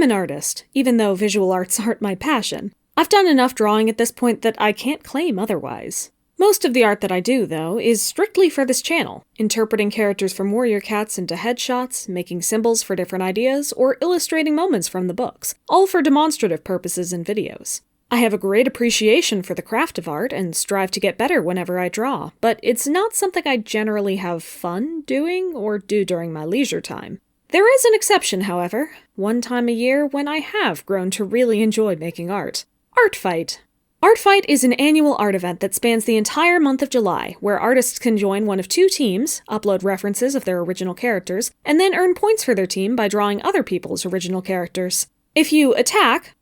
an artist, even though visual arts aren't my passion. I've done enough drawing at this point that I can't claim otherwise. Most of the art that I do, though, is strictly for this channel, interpreting characters from warrior cats into headshots, making symbols for different ideas, or illustrating moments from the books, all for demonstrative purposes in videos. I have a great appreciation for the craft of art and strive to get better whenever I draw, but it's not something I generally have fun doing or do during my leisure time. There is an exception, however, one time a year when I have grown to really enjoy making art. Artfight. Artfight is an annual art event that spans the entire month of July, where artists can join one of two teams, upload references of their original characters, and then earn points for their team by drawing other people's original characters. If you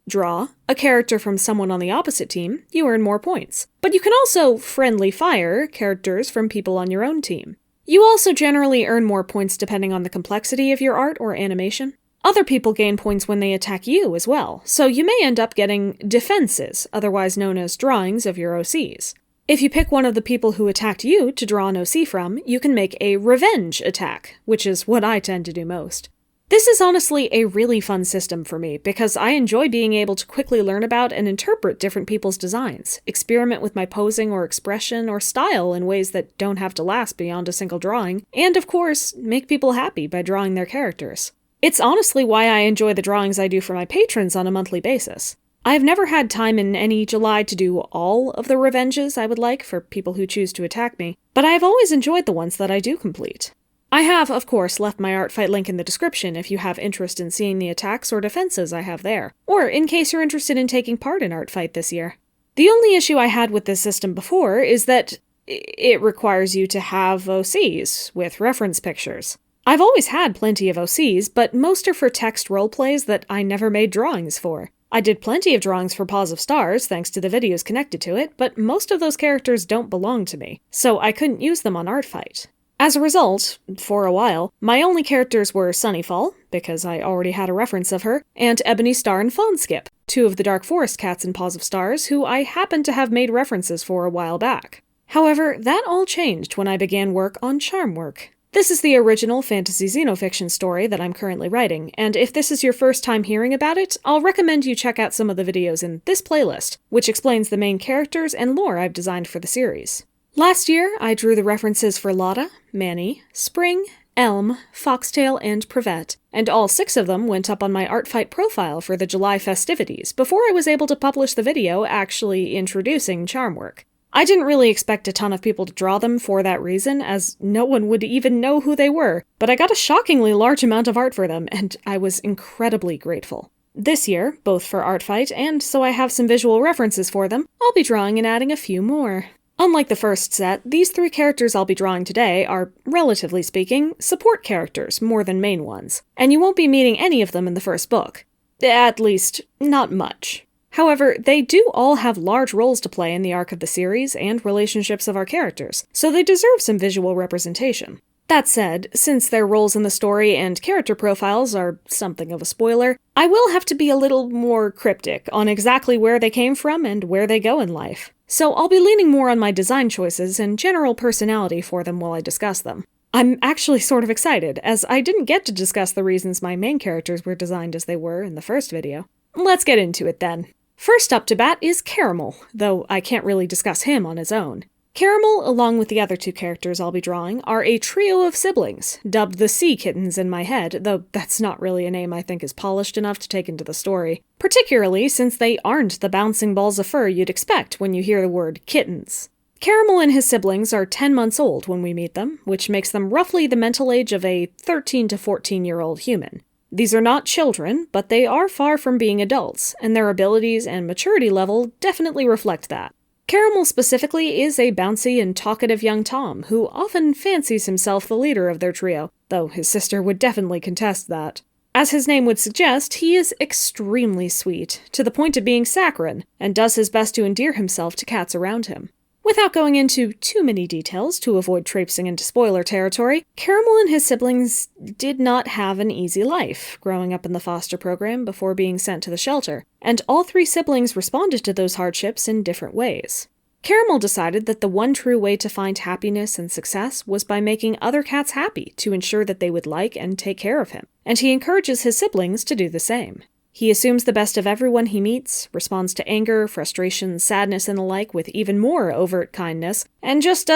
draw, a character from someone on the opposite team, you earn more points. But you can also friendly fire characters from people on your own team. You also generally earn more points depending on the complexity of your art or animation. Other people gain points when they attack you as well, so you may end up getting defenses, otherwise known as drawings of your OCs. If you pick one of the people who attacked you to draw an OC from, you can make a revenge attack, which is what I tend to do most. This is honestly a really fun system for me, because I enjoy being able to quickly learn about and interpret different people's designs, experiment with my posing or expression or style in ways that don't have to last beyond a single drawing, and of course, make people happy by drawing their characters. It's honestly why I enjoy the drawings I do for my patrons on a monthly basis. I've never had time in any July to do all of the revenges I would like for people who choose to attack me, but I've always enjoyed the ones that I do complete. I have, of course, left my Artfight link in the description if you have interest in seeing the attacks or defenses I have there, or in case you're interested in taking part in Artfight this year. The only issue I had with this system before is that it requires you to have OCs with reference pictures. I've always had plenty of OCs, but most are for text roleplays that I never made drawings for. I did plenty of drawings for Paws of Stars, thanks to the videos connected to it, but most of those characters don't belong to me, so I couldn't use them on Artfight. As a result, for a while, my only characters were Sunnyfall, because I already had a reference of her, and Ebony Star and Fawnskip, two of the Dark Forest cats in Paws of Stars who I happened to have made references for a while back. However, that all changed when I began work on Charmwork. This is the original fantasy xenofiction story that I'm currently writing, and if this is your first time hearing about it, I'll recommend you check out some of the videos in this playlist, which explains the main characters and lore I've designed for the series. Last year, I drew the references for Lotta, Manny, Spring, Elm, Foxtail, and Privet, and all 6 of them went up on my Artfight profile for the July festivities before I was able to publish the video actually introducing Charmwork. I didn't really expect a ton of people to draw them for that reason, as no one would even know who they were, but I got a shockingly large amount of art for them, and I was incredibly grateful. This year, both for Artfight and so I have some visual references for them, I'll be drawing and adding a few more. Unlike the first set, these 3 characters I'll be drawing today are, relatively speaking, support characters more than main ones, and you won't be meeting any of them in the first book. At least, not much. However, they do all have large roles to play in the arc of the series and relationships of our characters, so they deserve some visual representation. That said, since their roles in the story and character profiles are something of a spoiler, I will have to be a little more cryptic on exactly where they came from and where they go in life. So I'll be leaning more on my design choices and general personality for them while I discuss them. I'm actually sort of excited, as I didn't get to discuss the reasons my main characters were designed as they were in the first video. Let's get into it then. First up to bat is Caramel, though I can't really discuss him on his own. Caramel, along with the other 2 characters I'll be drawing, are a trio of siblings, dubbed the Sea Kittens in my head, though that's not really a name I think is polished enough to take into the story, particularly since they aren't the bouncing balls of fur you'd expect when you hear the word kittens. Caramel and his siblings are 10 months old when we meet them, which makes them roughly the mental age of a 13 to 14-year-old human. These are not children, but they are far from being adults, and their abilities and maturity level definitely reflect that. Caramel specifically is a bouncy and talkative young Tom, who often fancies himself the leader of their trio, though his sister would definitely contest that. As his name would suggest, he is extremely sweet, to the point of being saccharine, and does his best to endear himself to cats around him. Without going into too many details to avoid traipsing into spoiler territory, Caramel and his siblings did not have an easy life growing up in the foster program before being sent to the shelter, and all 3 siblings responded to those hardships in different ways. Caramel decided that the one true way to find happiness and success was by making other cats happy to ensure that they would like and take care of him, and he encourages his siblings to do the same. He assumes the best of everyone he meets, responds to anger, frustration, sadness, and the like with even more overt kindness, and just,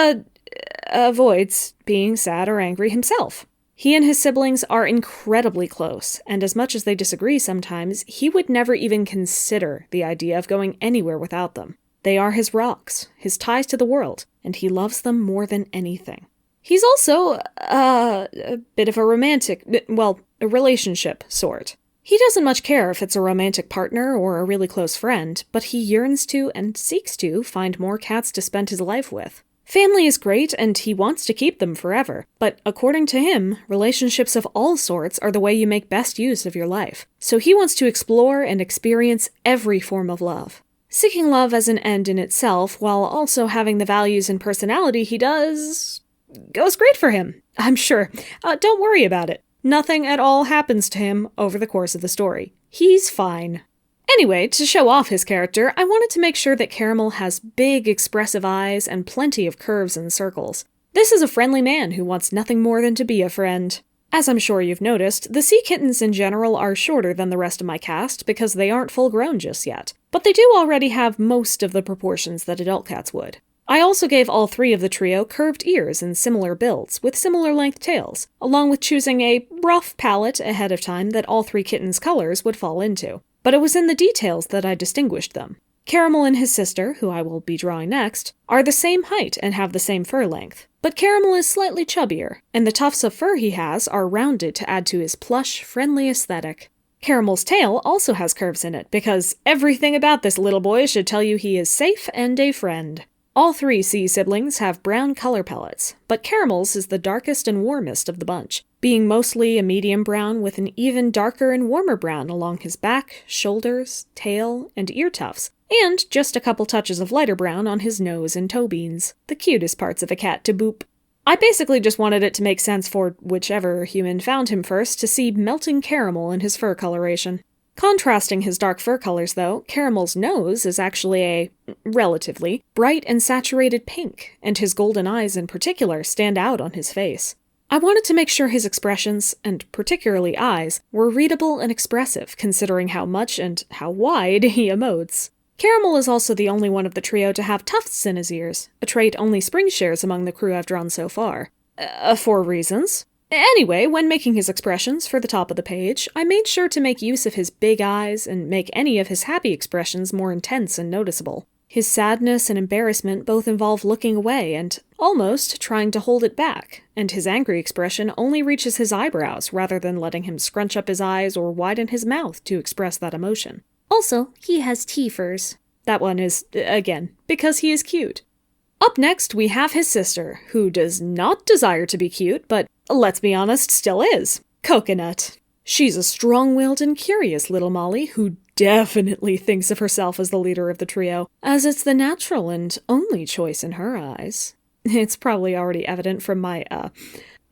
avoids being sad or angry himself. He and his siblings are incredibly close, and as much as they disagree sometimes, he would never even consider the idea of going anywhere without them. They are his rocks, his ties to the world, and he loves them more than anything. He's also, a bit of a a relationship sort. He doesn't much care if it's a romantic partner or a really close friend, but he yearns to and seeks to find more cats to spend his life with. Family is great, and he wants to keep them forever, but according to him, relationships of all sorts are the way you make best use of your life. So he wants to explore and experience every form of love. Seeking love as an end in itself, while also having the values and personality he does, goes great for him, I'm sure. Don't worry about it. Nothing at all happens to him over the course of the story. He's fine. Anyway, to show off his character, I wanted to make sure that Caramel has big, expressive eyes and plenty of curves and circles. This is a friendly man who wants nothing more than to be a friend. As I'm sure you've noticed, the sea kittens in general are shorter than the rest of my cast because they aren't full-grown just yet, but they do already have most of the proportions that adult cats would. I also gave all three of the trio curved ears and similar builds, with similar length tails, along with choosing a rough palette ahead of time that all three kittens' colors would fall into. But it was in the details that I distinguished them. Caramel and his sister, who I will be drawing next, are the same height and have the same fur length. But Caramel is slightly chubbier, and the tufts of fur he has are rounded to add to his plush, friendly aesthetic. Caramel's tail also has curves in it, because everything about this little boy should tell you he is safe and a friend. All three sea siblings have brown color palettes, but Caramel's is the darkest and warmest of the bunch, being mostly a medium brown with an even darker and warmer brown along his back, shoulders, tail, and ear tufts, and just a couple touches of lighter brown on his nose and toe beans, the cutest parts of a cat to boop. I basically just wanted it to make sense for whichever human found him first to see melting caramel in his fur coloration. Contrasting his dark fur colors, though, Caramel's nose is actually a, relatively, bright and saturated pink, and his golden eyes in particular stand out on his face. I wanted to make sure his expressions, and particularly eyes, were readable and expressive, considering how much and how wide he emotes. Caramel is also the only one of the trio to have tufts in his ears, a trait only Spring shares among the crew I've drawn so far. For reasons. Anyway, when making his expressions for the top of the page, I made sure to make use of his big eyes and make any of his happy expressions more intense and noticeable. His sadness and embarrassment both involve looking away and almost trying to hold it back, and his angry expression only reaches his eyebrows rather than letting him scrunch up his eyes or widen his mouth to express that emotion. Also, he has teethers. That one is, again, because he is cute. Up next, we have his sister, who does not desire to be cute, but, let's be honest, still is. Coconut. She's a strong-willed and curious little Molly who definitely thinks of herself as the leader of the trio, as it's the natural and only choice in her eyes. It's probably already evident from my,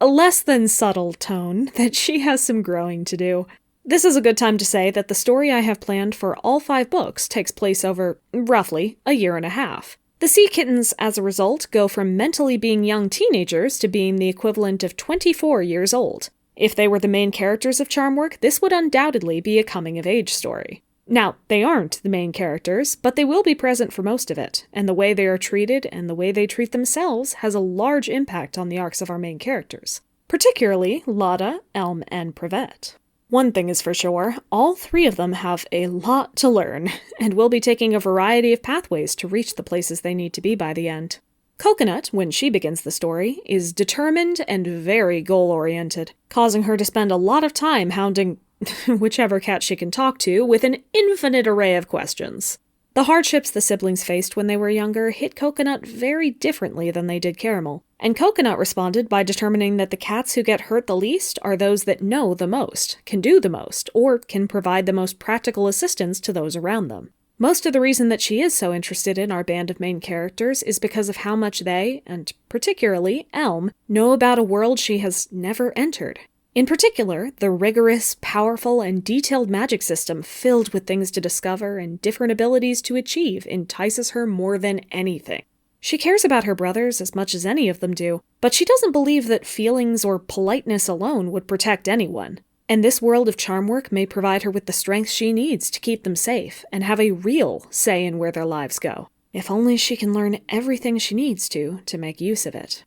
less than subtle tone that she has some growing to do. This is a good time to say that the story I have planned for all 5 books takes place over, roughly, a year and a half. The sea kittens, as a result, go from mentally being young teenagers to being the equivalent of 24 years old. If they were the main characters of Charmwork, this would undoubtedly be a coming-of-age story. Now, they aren't the main characters, but they will be present for most of it, and the way they are treated and the way they treat themselves has a large impact on the arcs of our main characters. Particularly Lotta, Elm, and Prevette. One thing is for sure, all 3 of them have a lot to learn, and will be taking a variety of pathways to reach the places they need to be by the end. Coconut, when she begins the story, is determined and very goal-oriented, causing her to spend a lot of time hounding whichever cat she can talk to with an infinite array of questions. The hardships the siblings faced when they were younger hit Coconut very differently than they did Caramel, and Coconut responded by determining that the cats who get hurt the least are those that know the most, can do the most, or can provide the most practical assistance to those around them. Most of the reason that she is so interested in our band of main characters is because of how much they, and particularly Elm, know about a world she has never entered. In particular, the rigorous, powerful, and detailed magic system filled with things to discover and different abilities to achieve entices her more than anything. She cares about her brothers as much as any of them do, but she doesn't believe that feelings or politeness alone would protect anyone. And this world of Charmwork may provide her with the strength she needs to keep them safe and have a real say in where their lives go. If only she can learn everything she needs to make use of it.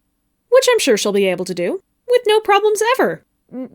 Which I'm sure she'll be able to do, with no problems ever.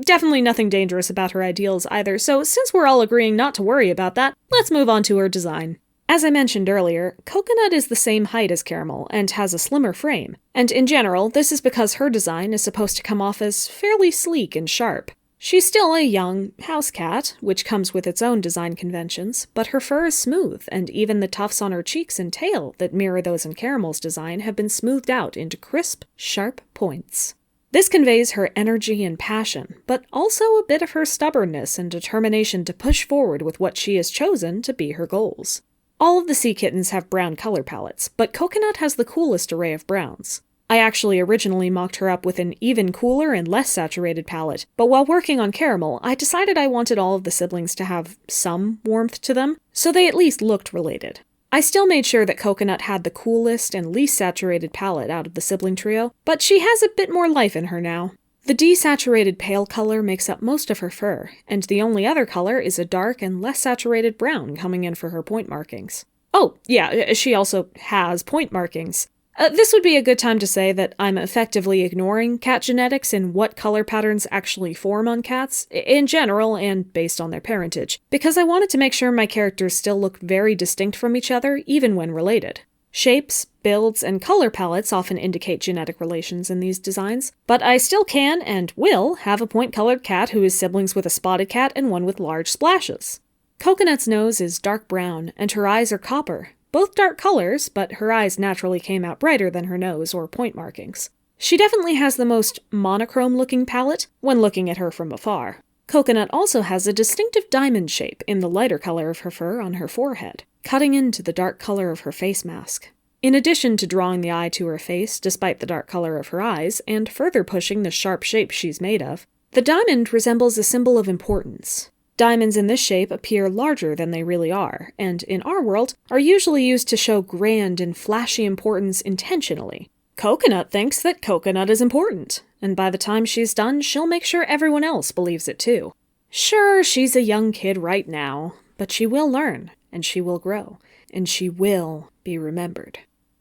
Definitely nothing dangerous about her ideals either, so since we're all agreeing not to worry about that, let's move on to her design. As I mentioned earlier, Coconut is the same height as Caramel and has a slimmer frame, and in general, this is because her design is supposed to come off as fairly sleek and sharp. She's still a young house cat, which comes with its own design conventions, but her fur is smooth, and even the tufts on her cheeks and tail that mirror those in Caramel's design have been smoothed out into crisp, sharp points. This conveys her energy and passion, but also a bit of her stubbornness and determination to push forward with what she has chosen to be her goals. All of the sea kittens have brown color palettes, but Coconut has the coolest array of browns. I actually originally mocked her up with an even cooler and less saturated palette, but while working on Caramel, I decided I wanted all of the siblings to have some warmth to them, so they at least looked related. I still made sure that Coconut had the coolest and least saturated palette out of the sibling trio, but she has a bit more life in her now. The desaturated pale color makes up most of her fur, and the only other color is a dark and less saturated brown coming in for her point markings. Oh, yeah, she also has point markings. This would be a good time to say that I'm effectively ignoring cat genetics and what color patterns actually form on cats, in general and based on their parentage, because I wanted to make sure my characters still looked very distinct from each other, even when related. Shapes, builds, and color palettes often indicate genetic relations in these designs, but I still can and will have a point-colored cat who is siblings with a spotted cat and one with large splashes. Coconut's nose is dark brown, and her eyes are copper. Both dark colors, but her eyes naturally came out brighter than her nose or point markings. She definitely has the most monochrome-looking palette when looking at her from afar. Coconut also has a distinctive diamond shape in the lighter color of her fur on her forehead, cutting into the dark color of her face mask. In addition to drawing the eye to her face despite the dark color of her eyes, and further pushing the sharp shape she's made of, the diamond resembles a symbol of importance. Diamonds in this shape appear larger than they really are, and in our world are usually used to show grand and flashy importance intentionally. Coconut thinks that Coconut is important, and by the time she's done, she'll make sure everyone else believes it too. Sure, she's a young kid right now, but she will learn, and she will grow, and she will be remembered.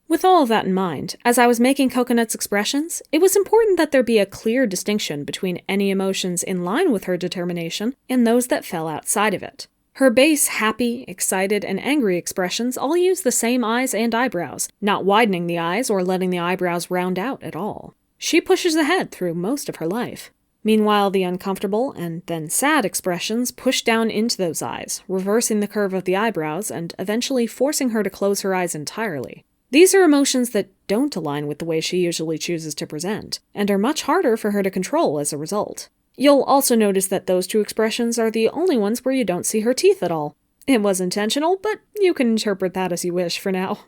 With all of that in mind, as I was making Coconut's expressions, it was important that there be a clear distinction between any emotions in line with her determination and those that fell outside of it. Her base happy, excited, and angry expressions all use the same eyes and eyebrows, not widening the eyes or letting the eyebrows round out at all. She pushes ahead through most of her life. Meanwhile, the uncomfortable and then sad expressions push down into those eyes, reversing the curve of the eyebrows and eventually forcing her to close her eyes entirely. These are emotions that don't align with the way she usually chooses to present, and are much harder for her to control as a result. You'll also notice that those two expressions are the only ones where you don't see her teeth at all. It was intentional, but you can interpret that as you wish for now.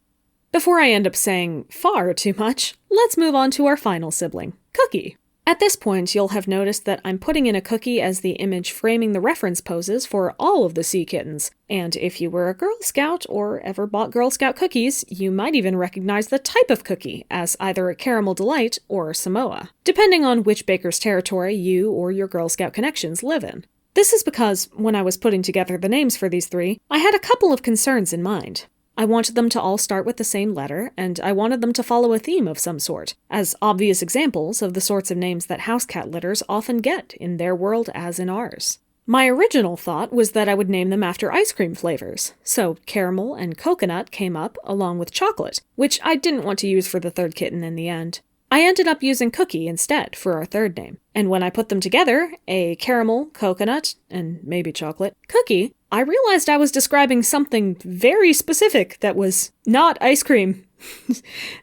Before I end up saying far too much, let's move on to our final sibling, Cookie. At this point, you'll have noticed that I'm putting in a cookie as the image framing the reference poses for all of the sea kittens, and if you were a Girl Scout or ever bought Girl Scout cookies, you might even recognize the type of cookie as either a Caramel Delight or Samoa, depending on which baker's territory you or your Girl Scout connections live in. This is because, when I was putting together the names for these three, I had a couple of concerns in mind. I wanted them to all start with the same letter, and I wanted them to follow a theme of some sort, as obvious examples of the sorts of names that house cat litters often get in their world as in ours. My original thought was that I would name them after ice cream flavors, so caramel and coconut came up along with chocolate, which I didn't want to use for the third kitten in the end. I ended up using Cookie instead for our third name, and when I put them together, a caramel, coconut, and maybe chocolate, cookie, I realized I was describing something very specific that was not ice cream.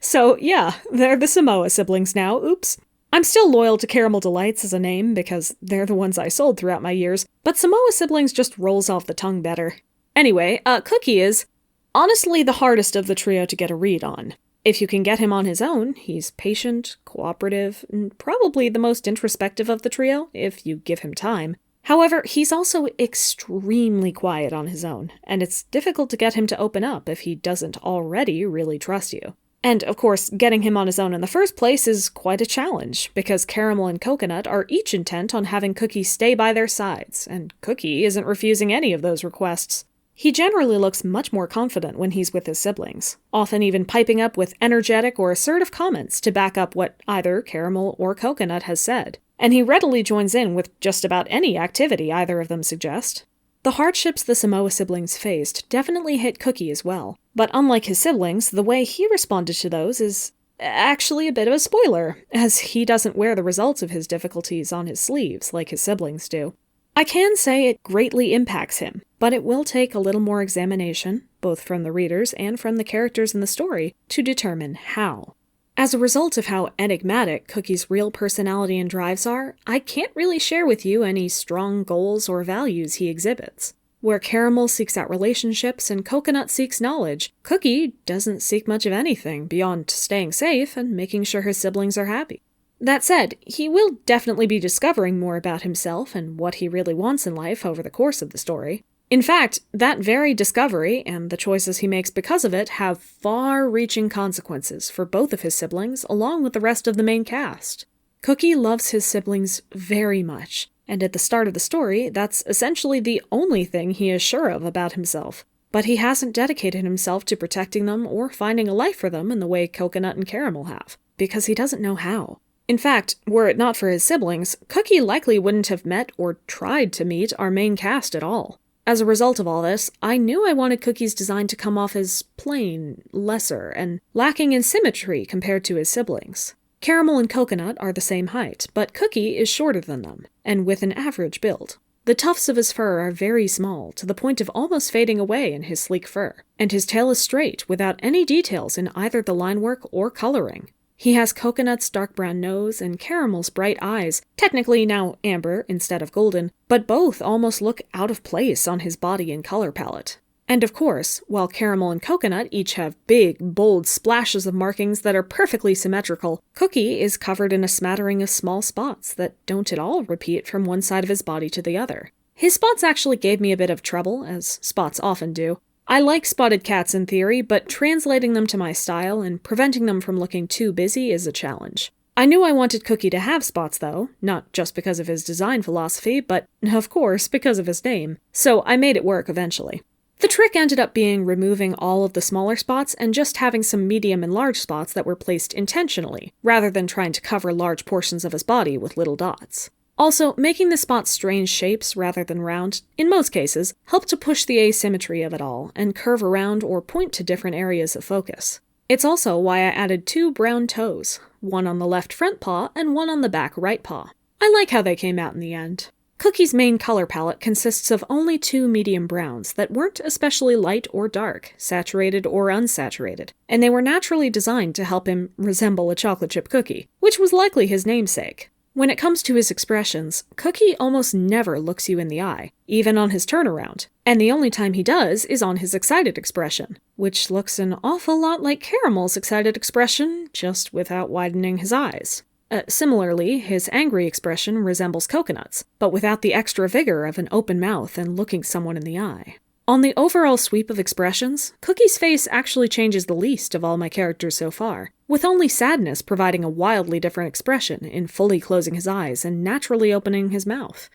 So yeah, they're the Samoa siblings now, oops. I'm still loyal to Caramel Delights as a name because they're the ones I sold throughout my years, but Samoa siblings just rolls off the tongue better. Anyway, Cookie is honestly the hardest of the trio to get a read on. If you can get him on his own, he's patient, cooperative, and probably the most introspective of the trio, if you give him time. However, he's also extremely quiet on his own, and it's difficult to get him to open up if he doesn't already really trust you. And, of course, getting him on his own in the first place is quite a challenge, because Caramel and Coconut are each intent on having Cookie stay by their sides, and Cookie isn't refusing any of those requests. He generally looks much more confident when he's with his siblings, often even piping up with energetic or assertive comments to back up what either Caramel or Coconut has said, and he readily joins in with just about any activity either of them suggest. The hardships the Samoa siblings faced definitely hit Cookie as well, but unlike his siblings, the way he responded to those is actually a bit of a spoiler, as he doesn't wear the results of his difficulties on his sleeves like his siblings do. I can say it greatly impacts him, but it will take a little more examination, both from the readers and from the characters in the story, to determine how. As a result of how enigmatic Cookie's real personality and drives are, I can't really share with you any strong goals or values he exhibits. Where Caramel seeks out relationships and Coconut seeks knowledge, Cookie doesn't seek much of anything beyond staying safe and making sure his siblings are happy. That said, he will definitely be discovering more about himself and what he really wants in life over the course of the story. In fact, that very discovery, and the choices he makes because of it, have far-reaching consequences for both of his siblings, along with the rest of the main cast. Cookie loves his siblings very much, and at the start of the story, that's essentially the only thing he is sure of about himself. But he hasn't dedicated himself to protecting them or finding a life for them in the way Coconut and Caramel have, because he doesn't know how. In fact, were it not for his siblings, Cookie likely wouldn't have met or tried to meet our main cast at all. As a result of all this, I knew I wanted Cookie's design to come off as plain, lesser, and lacking in symmetry compared to his siblings. Caramel and Coconut are the same height, but Cookie is shorter than them, and with an average build. The tufts of his fur are very small, to the point of almost fading away in his sleek fur, and his tail is straight, without any details in either the line work or coloring. He has Coconut's dark brown nose and Caramel's bright eyes, technically now amber instead of golden, but both almost look out of place on his body and color palette. And of course, while Caramel and Coconut each have big, bold splashes of markings that are perfectly symmetrical, Cookie is covered in a smattering of small spots that don't at all repeat from one side of his body to the other. His spots actually gave me a bit of trouble, as spots often do. I like spotted cats in theory, but translating them to my style and preventing them from looking too busy is a challenge. I knew I wanted Cookie to have spots, though, not just because of his design philosophy, but, of course, because of his name, so I made it work eventually. The trick ended up being removing all of the smaller spots and just having some medium and large spots that were placed intentionally, rather than trying to cover large portions of his body with little dots. Also, making the spots strange shapes rather than round, in most cases, helped to push the asymmetry of it all and curve around or point to different areas of focus. It's also why I added 2 brown toes, one on the left front paw and one on the back right paw. I like how they came out in the end. Cookie's main color palette consists of only 2 medium browns that weren't especially light or dark, saturated or unsaturated, and they were naturally designed to help him resemble a chocolate chip cookie, which was likely his namesake. When it comes to his expressions, Cookie almost never looks you in the eye, even on his turnaround, and the only time he does is on his excited expression, which looks an awful lot like Caramel's excited expression, just without widening his eyes. Similarly, his angry expression resembles Coconut's, but without the extra vigor of an open mouth and looking someone in the eye. On the overall sweep of expressions, Cookie's face actually changes the least of all my characters so far, with only Sadness providing a wildly different expression in fully closing his eyes and naturally opening his mouth.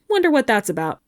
Wonder what that's about.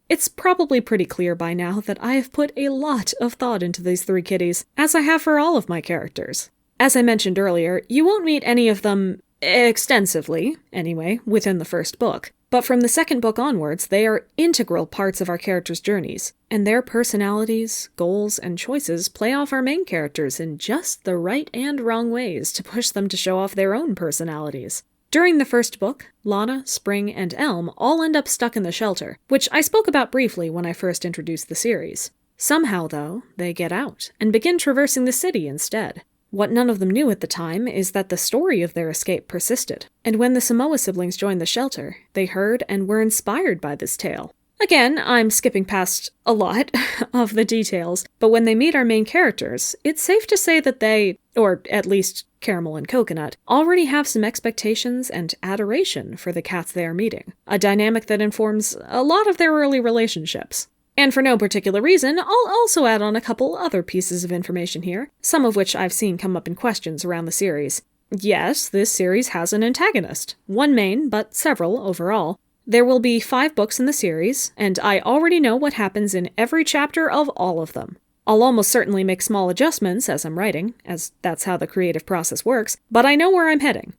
It's probably pretty clear by now that I have put a lot of thought into these 3 kitties, as I have for all of my characters. As I mentioned earlier, you won't meet any of them extensively, anyway, within the first book. But from the second book onwards, they are integral parts of our characters' journeys, and their personalities, goals, and choices play off our main characters in just the right and wrong ways to push them to show off their own personalities. During the first book, Lana, Spring, and Elm all end up stuck in the shelter, which I spoke about briefly when I first introduced the series. Somehow, though, they get out, and begin traversing the city instead. What none of them knew at the time is that the story of their escape persisted, and when the Samoa siblings joined the shelter, they heard and were inspired by this tale. Again, I'm skipping past a lot of the details, but when they meet our main characters, it's safe to say that they, or at least Caramel and Coconut, already have some expectations and adoration for the cats they are meeting, a dynamic that informs a lot of their early relationships. And for no particular reason, I'll also add on a couple other pieces of information here, some of which I've seen come up in questions around the series. Yes, this series has an antagonist. One main, but several overall. There will be 5 books in the series, and I already know what happens in every chapter of all of them. I'll almost certainly make small adjustments as I'm writing, as that's how the creative process works, but I know where I'm heading.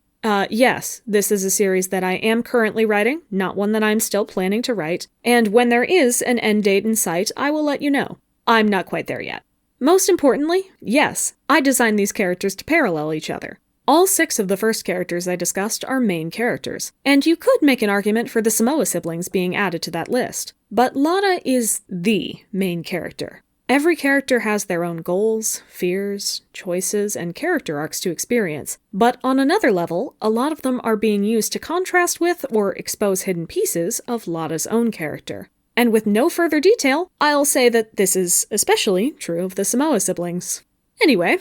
Yes, this is a series that I am currently writing, not one that I'm still planning to write, and when there is an end date in sight, I will let you know. I'm not quite there yet. Most importantly, yes, I designed these characters to parallel each other. All 6 of the first characters I discussed are main characters, and you could make an argument for the Samoa siblings being added to that list, but Lada is the main character. Every character has their own goals, fears, choices, and character arcs to experience, but on another level, a lot of them are being used to contrast with or expose hidden pieces of Lada's own character. And with no further detail, I'll say that this is especially true of the Samoa siblings. Anyway,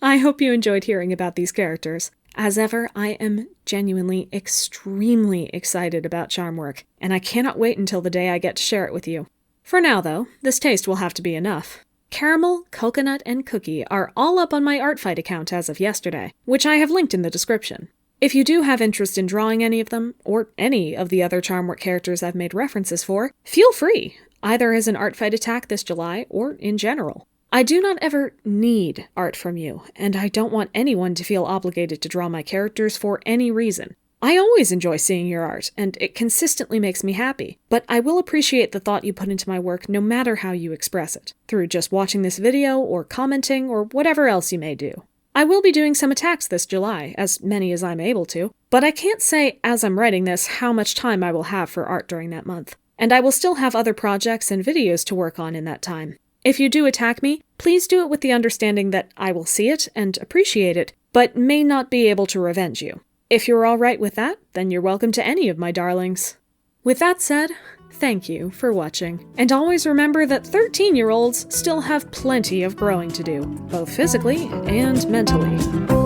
I hope you enjoyed hearing about these characters. As ever, I am genuinely extremely excited about Charmwork, and I cannot wait until the day I get to share it with you. For now, though, this taste will have to be enough. Caramel, coconut, and cookie are all up on my Artfight account as of yesterday, which I have linked in the description. If you do have interest in drawing any of them, or any of the other Charmwork characters I've made references for, feel free, either as an Artfight attack this July, or in general. I do not ever need art from you, and I don't want anyone to feel obligated to draw my characters for any reason. I always enjoy seeing your art, and it consistently makes me happy, but I will appreciate the thought you put into my work no matter how you express it, through just watching this video, or commenting, or whatever else you may do. I will be doing some attacks this July, as many as I'm able to, but I can't say, as I'm writing this, how much time I will have for art during that month, and I will still have other projects and videos to work on in that time. If you do attack me, please do it with the understanding that I will see it and appreciate it, but may not be able to revenge you. If you're alright with that, then you're welcome to any of my darlings. With that said, thank you for watching, and always remember that 13-year-olds still have plenty of growing to do, both physically and mentally.